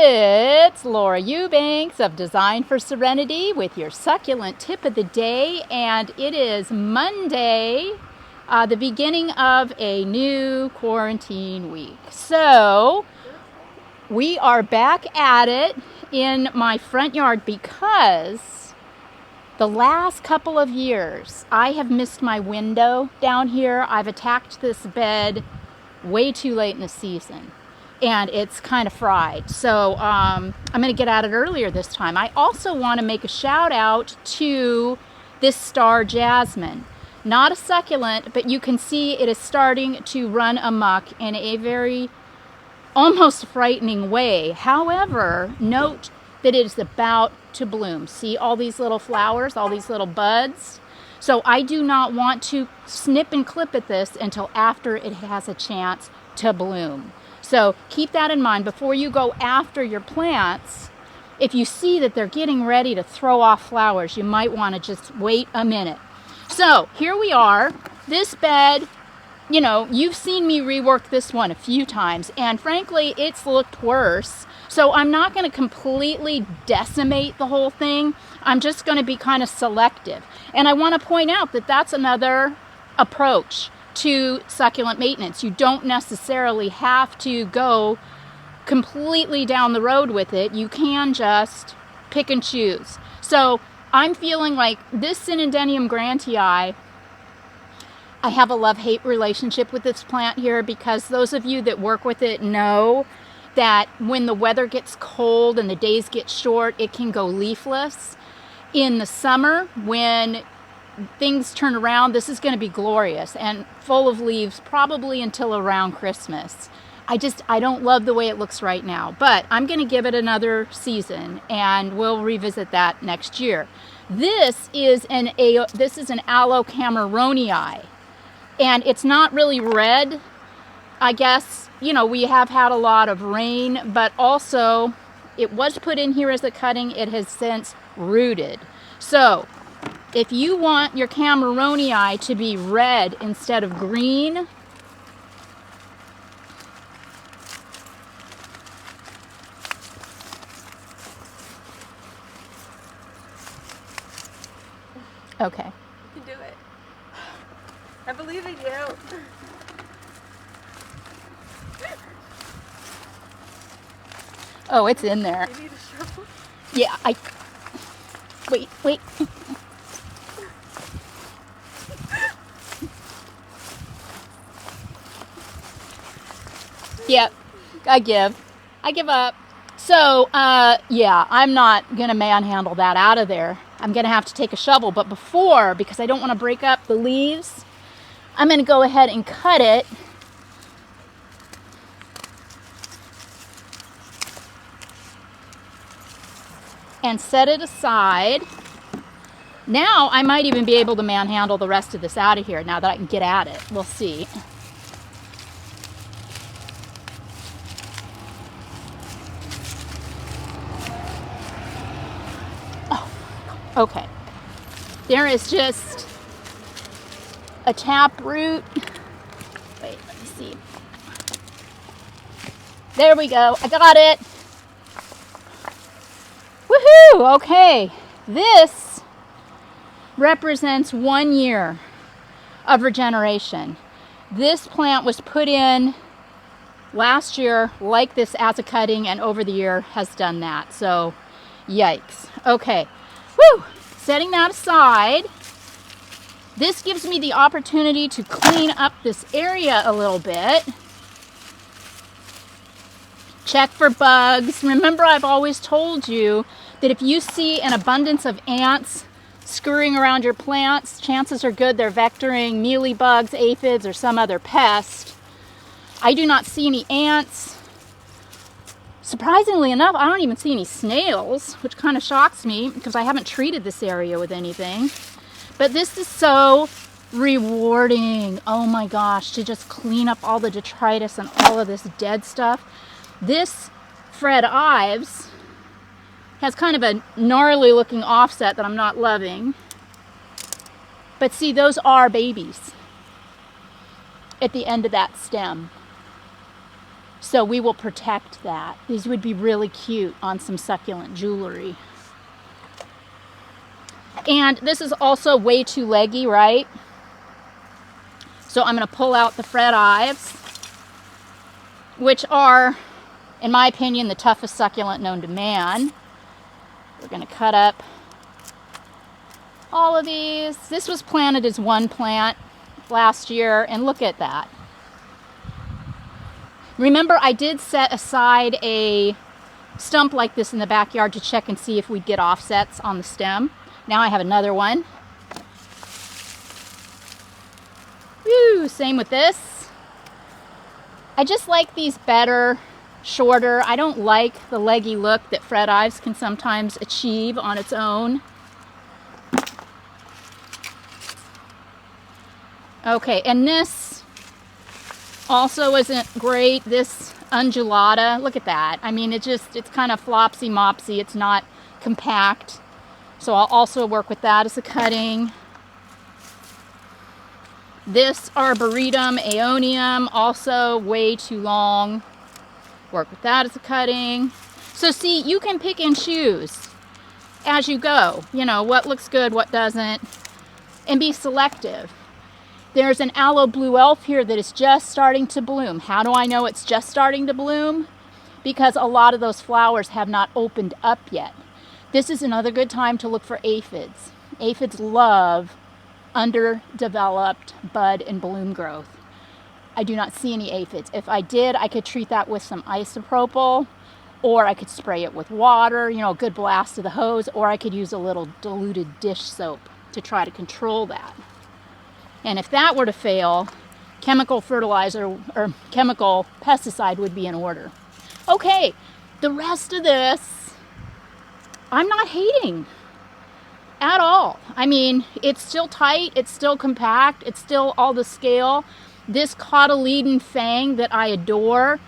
It's Laura Eubanks of Design for Serenity with your succulent tip of the day, and it is Monday, the beginning of a new quarantine week. So we are back at it in my front yard because the last couple of years I have missed my window down here. I've attacked this bed way too late in the season, and it's kind of fried. So I'm going to get at it earlier this time. I also want to make a shout out to this star Jasmine. Not a succulent, but you can see it is starting to run amok in a very almost frightening way. However, note that it is about to bloom. See all these little flowers, all these little buds? So I do not want to snip and clip at this until after it has a chance to bloom. So keep that in mind before you go after your plants. If you see that they're getting ready to throw off flowers, you might want to just wait a minute. So here we are. This bed, you know, you've seen me rework this one a few times, and frankly, it's looked worse. So I'm not going to completely decimate the whole thing. I'm just going to be kind of selective. And I want to point out that that's another approach to succulent maintenance. You don't necessarily have to go completely down the road with it. You can just pick and choose. So I'm feeling like this Synodenium grantii, I have a love-hate relationship with this plant here, because those of you that work with it know that when the weather gets cold and the days get short, it can go leafless. In the summer, when things turn around, this is going to be glorious and full of leaves probably until around Christmas. I don't love the way it looks right now, but I'm going to give it another season and we'll revisit that next year. This is an Aloe Cameronii, and it's not really red. I guess, you know, we have had a lot of rain, but also it was put in here as a cutting. It has since rooted. So if you want your Cameronii to be red instead of green, okay. You can do it. I believe in you. Oh, it's in there. You need a shovel? Yeah, wait. Yep, I give up. So, yeah, I'm not going to manhandle that out of there. I'm going to have to take a shovel. But before, because I don't want to break up the leaves, I'm going to go ahead and cut it. And set it aside. Now, I might even be able to manhandle the rest of this out of here now that I can get at it. We'll see. Okay, there is just a tap root. Wait, let me see. There we go, I got it. Woohoo, okay. This represents 1 year of regeneration. This plant was put in last year like this as a cutting, and over the year has done that. So, yikes. Okay. Whew, setting that aside, this gives me the opportunity to clean up this area a little bit. Check for bugs. Remember, I've always told you that if you see an abundance of ants scurrying around your plants, chances are good they're vectoring mealybugs, aphids, or some other pest. I do not see any ants. Surprisingly enough, I don't even see any snails, which kind of shocks me because I haven't treated this area with anything. But this is so rewarding. Oh my gosh, to just clean up all the detritus and all of this dead stuff. This Fred Ives has kind of a gnarly looking offset that I'm not loving. But see, those are babies at the end of that stem. So we will protect that. These would be really cute on some succulent jewelry. And this is also way too leggy, right? So I'm going to pull out the fret ives, which are, in my opinion, the toughest succulent known to man. We're going to cut up all of these. This was planted as one plant last year, and look at that. Remember, I did set aside a stump like this in the backyard to check and see if we'd get offsets on the stem. Now I have another one. Woo, same with this. I just like these better, shorter. I don't like the leggy look that fret ives can sometimes achieve on its own. Okay, and this also isn't great. This undulata, look at that. I mean, it's kind of flopsy mopsy. It's not compact. So I'll also work with that as a cutting. This arboretum aeonium, also way too long. Work with that as a cutting. So see, you can pick and choose as you go. You know, what looks good, what doesn't, and be selective. There's an aloe blue elf here that is just starting to bloom. How do I know it's just starting to bloom? Because a lot of those flowers have not opened up yet. This is another good time to look for aphids. Aphids love underdeveloped bud and bloom growth. I do not see any aphids. If I did, I could treat that with some isopropyl, or I could spray it with water, you know, a good blast of the hose, or I could use a little diluted dish soap to try to control that. And if that were to fail, chemical fertilizer or chemical pesticide would be in order. Okay, the rest of this, I'm not hating at all. I mean, it's still tight, it's still compact, it's still all the scale. This cotyledon fang that I adore,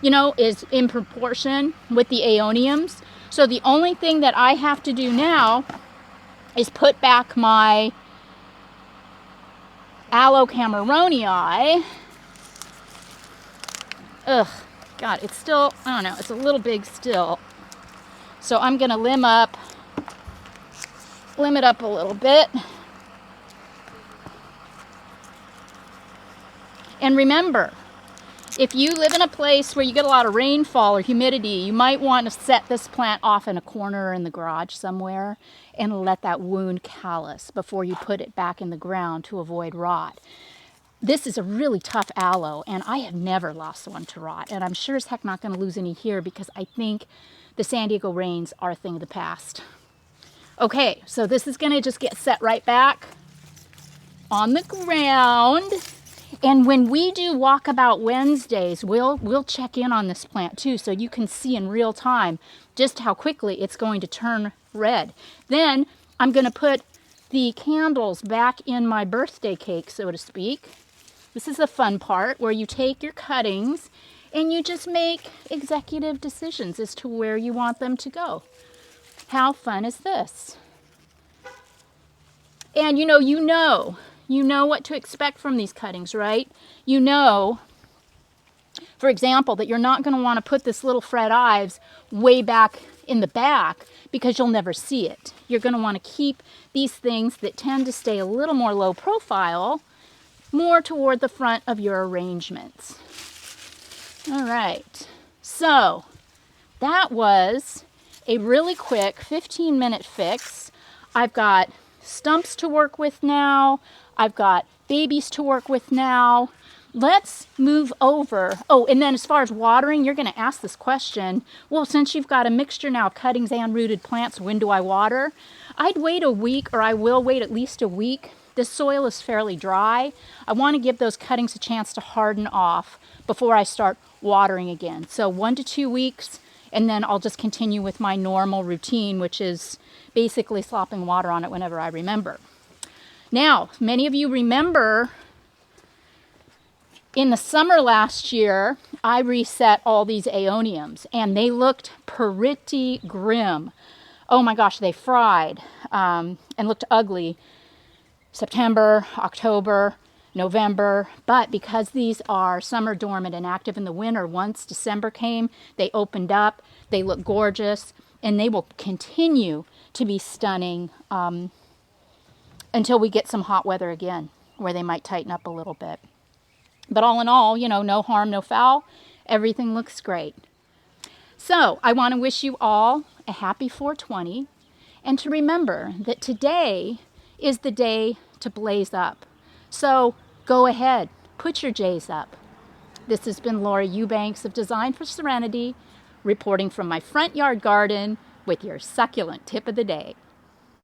you know, is in proportion with the aeoniums. So the only thing that I have to do now is put back my Aloe Cameronii. Ugh, God, it's still, I don't know, it's a little big still. So I'm gonna limb it up a little bit. And remember, if you live in a place where you get a lot of rainfall or humidity, you might want to set this plant off in a corner or in the garage somewhere and let that wound callus before you put it back in the ground to avoid rot. This is a really tough aloe, and I have never lost one to rot, and I'm sure as heck not going to lose any here because I think the San Diego rains are a thing of the past. Okay, so this is going to just get set right back on the ground. And when we do Walkabout Wednesdays, we'll check in on this plant too, so you can see in real time just how quickly it's going to turn red. Then I'm going to put the candles back in my birthday cake, so to speak. This is the fun part where you take your cuttings and you just make executive decisions as to where you want them to go. How fun is this? And you know what to expect from these cuttings, right? You know, for example, that you're not going to want to put this little fret ives way back in the back because you'll never see it. You're going to want to keep these things that tend to stay a little more low profile more toward the front of your arrangements. All right, so that was a really quick 15-minute fix. I've got stumps to work with now. I've got babies to work with now. Let's move over. Oh, and then as far as watering, you're going to ask this question. Well, since you've got a mixture now of cuttings and rooted plants, when do I water? I'd wait a week, or I will wait at least a week. This soil is fairly dry. I want to give those cuttings a chance to harden off before I start watering again. So 1 to 2 weeks, and then I'll just continue with my normal routine, which is basically slopping water on it whenever I remember. Now, many of you remember in the summer last year, I reset all these aeoniums, and they looked pretty grim. Oh my gosh, they fried and looked ugly. September, October. November, but because these are summer dormant and active in the winter, once December came, they opened up, they look gorgeous, and they will continue to be stunning until we get some hot weather again, where they might tighten up a little bit. But all in all, you know, no harm, no foul. Everything looks great. So I want to wish you all a happy 420, and to remember that today is the day to blaze up. So go ahead, put your J's up. This has been Laura Eubanks of Design for Serenity, reporting from my front yard garden with your succulent tip of the day.